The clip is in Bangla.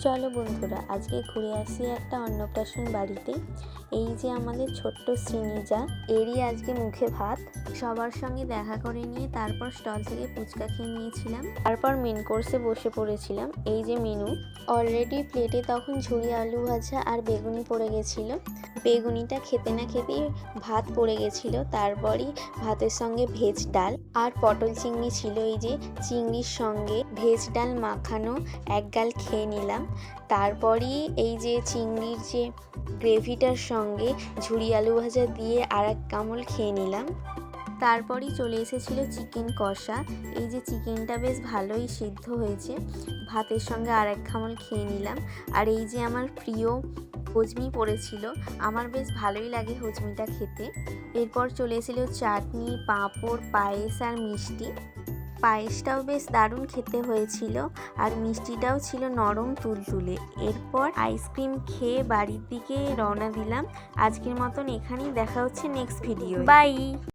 চলো বন্ধুরা, আজকে ঘুরে আসি একটা অন্নপ্রাশন বাড়িতে। এই যে আমাদের ছোট্ট শ্রীনিজা, এরই আজকে মুখে ভাত। সবার সঙ্গে দেখা করে নিয়ে তারপর স্টল থেকে ফুচকা খেয়ে নিয়েছিলাম। তারপর মেন কোর্সে বসে পড়েছিলাম। এই যে মেনু, অলরেডি প্লেটে তখন ঝুরি আলু ভাজা আর বেগুনি পড়ে গেছিলো। বেগুনিটা খেতে না খেতেই ভাত পড়ে গেছিলো। তারপরই ভাতের সঙ্গে ভেজ ডাল আর পটল চিংড়ি ছিল। এই যে চিংড়ির সঙ্গে ভেজ ডাল মাখানো এক গাল খেয়ে নিলাম। তারপরই এই যে চিংড়ির যে গ্রেভিটার সঙ্গে ঝুরি আলু ভাজা দিয়ে আর এক কামড় খেয়ে নিলাম। তারপরই চলে এসেছিলো চিকেন কষা। এই যে চিকেনটা বেশ ভালোই সিদ্ধ হয়েছে, ভাতের সঙ্গে আর এক কামড় খেয়ে নিলাম। আর এই যে আমার প্রিয় হজমি পড়েছিল, আমার বেশ ভালোই লাগে হজমিটা খেতে। এরপর চলে এসেছিলো চাটনি, পাঁপড়, পায়েস আর মিষ্টি। পায়েসটাও বেশ দারুণ খেতে হয়েছিল আর মিষ্টিটাও ছিল নরম তুলতুলে। এরপর আইসক্রিম খেয়ে বাড়ির দিকে রওনা দিলাম। আজকের মতন এখানেই, দেখা হচ্ছে নেক্সট ভিডিও। বাই।